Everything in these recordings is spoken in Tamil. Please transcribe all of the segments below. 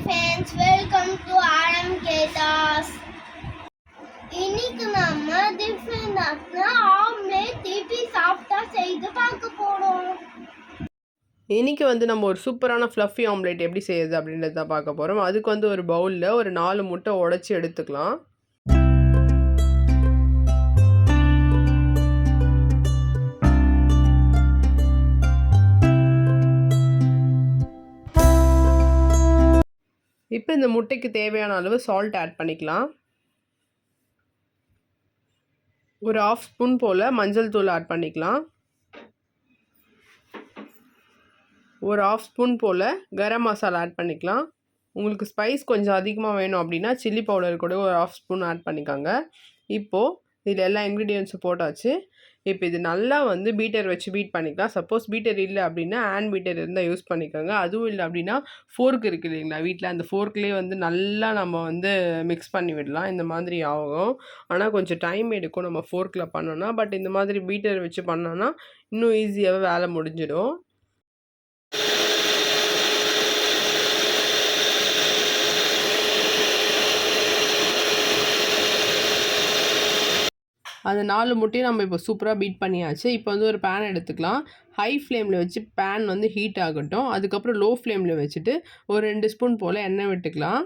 friends, welcome to RMK Task. இன்னைக்கு நம்ம டிஃபரெண்டான ஆம்லெட் திருப்பி சாஃப்டா செய்து பார்க்க போறோம். இன்றைக்கி நம்ம ஒரு சூப்பரான ஃப்ளஃபி ஆம்லேட் எப்படி செய்யுது அப்படின்றத தான் பார்க்க போகிறோம். அதுக்கு ஒரு பவுலில் ஒரு 4 முட்டை உடச்சி எடுத்துக்கலாம். இப்போ இந்த முட்டைக்கு தேவையான அளவு சால்ட் ஆட் பண்ணிக்கலாம். ஒரு 1/2 ஸ்பூன் போல் மஞ்சள் தூள் ஆட் பண்ணிக்கலாம். ஒரு 1/2 ஸ்பூன் போல் கரம் மசாலா ஆட் பண்ணிக்கலாம். உங்களுக்கு ஸ்பைஸ் கொஞ்சம் அதிகமாக வேணும் அப்படின்னா சில்லி பவுடர் கூட ஒரு 1/2 ஸ்பூன் ஆட் பண்ணிக்கோங்க. இப்போது இதில் எல்லா இன்க்ரீடியன்ஸும் போட்டாச்சு. இப்போ இது நல்லா பீட்டர் வச்சு பீட் பண்ணிக்கலாம். சப்போஸ் பீட்டர் இல்லை அப்படின்னா ஹேண்ட் பீட்டர் இருந்தால் யூஸ் பண்ணிக்கோங்க. அதுவும் இல்லை அப்படின்னா ஃபோர்க் இருக்குது இல்லைங்களா வீட்டில், அந்த ஃபோர்க்லேயே நல்லா நம்ம மிக்ஸ் பண்ணி விடலாம். இந்த மாதிரி ஆகும். ஆனால் கொஞ்சம் டைம் எடுக்கும் நம்ம ஃபோர்க்கில் பண்ணோன்னா. பட் இந்த மாதிரி பீட்டர் வச்சு பண்ணோன்னா இன்னும் ஈஸியாகவே வேலை முடிஞ்சிடும். அந்த 4 முட்டையும் நம்ம இப்போ சூப்பராக பீட் பண்ணியாச்சு. இப்போ ஒரு பேன் எடுத்துக்கலாம். ஹை ஃப்ளேமில் வச்சு பேன் ஹீட் ஆகட்டும். அதுக்கப்புறம் லோ ஃப்ளேமில் வச்சுட்டு ஒரு 2 ஸ்பூன் போல் எண்ணெய் விட்டுக்கலாம்.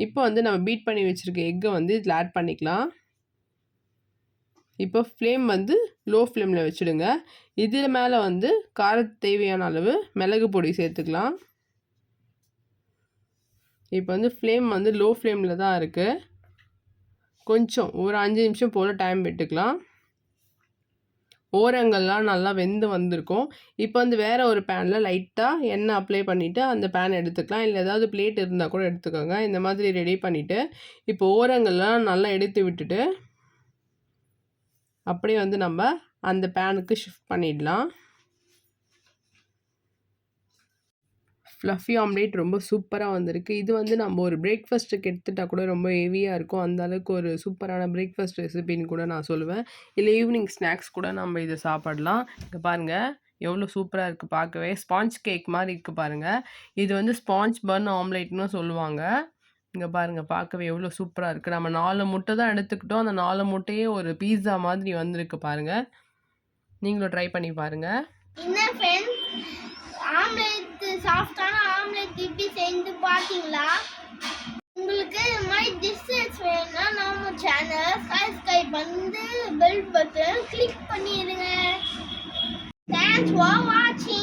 இப்போ நம்ம பீட் பண்ணி வச்சுருக்க எக்கை இதில் ஆட் பண்ணிக்கலாம். இப்போ ஃப்ளேம் லோ ஃப்ளேமில் வச்சுடுங்க. இதில் மேலே காரத்துக்கு தேவையான அளவு மிளகு பொடி சேர்த்துக்கலாம். இப்போ ஃப்ளேம் லோ ஃப்ளேமில் தான் இருக்குது. கொஞ்சம் ஒரு 5 நிமிஷம் போல் டைம் விட்டுக்கலாம். ஓரங்கள்லாம் நல்லா வெந்து வந்திருக்கும். இப்போ வேறு ஒரு பேனில் லைட்டாக எண்ணெய் அப்ளை பண்ணிவிட்டு அந்த பேன் எடுத்துக்கலாம். இல்லை ஏதாவது பிளேட் இருந்தால் கூட எடுத்துக்கோங்க. இந்த மாதிரி ரெடி பண்ணிவிட்டு இப்போ ஓரங்கள்லாம் நல்லா எடுத்து விட்டுட்டு அப்படியே நம்ம அந்த பேனுக்கு ஷிஃப்ட் பண்ணிடலாம். ஃப்ளஃபி ஆம்லேட் ரொம்ப சூப்பராக வந்திருக்கு. இது நம்ம ஒரு பிரேக்ஃபாஸ்ட்டுக்கு எடுத்துட்டால் கூட ரொம்ப ஹெவியாக இருக்கும். அந்த அளவுக்கு ஒரு சூப்பரான பிரேக்ஃபாஸ்ட் ரெசிபின்னு கூட நான் சொல்லுவேன். இல்லை ஈவினிங் ஸ்நாக்ஸ் கூட நம்ம இதை சாப்பிடலாம். இங்கே பாருங்கள் எவ்வளோ சூப்பராக இருக்குது பார்க்கவே. ஸ்பாஞ்ச் கேக் மாதிரி இருக்குது பாருங்கள். இது ஸ்பாஞ்ச் பன் ஆம்லேட்னு சொல்லுவாங்க. இங்கே பாருங்கள் பார்க்கவே எவ்வளோ சூப்பராக இருக்குது. நம்ம 4 முட்டை தான் எடுத்துக்கிட்டோம். அந்த 4 முட்டையே ஒரு பீஸா மாதிரி வந்திருக்கு பாருங்கள். நீங்களும் ட்ரை பண்ணி பாருங்கள். சாஃப்டான ஆம்லெட் திருப்பி செஞ்சு பார்த்தீங்களா? உங்களுக்கு இந்த மாதிரி டிஷ்ஷஸ் வேணும்னா நம்ம சேனலை சப்ஸ்கிரைப் பண்ணி பெல் பட்டன் கிளிக் பண்ணிடுங்க. தேங்க்ஸ் ஃபார் வாட்சிங்.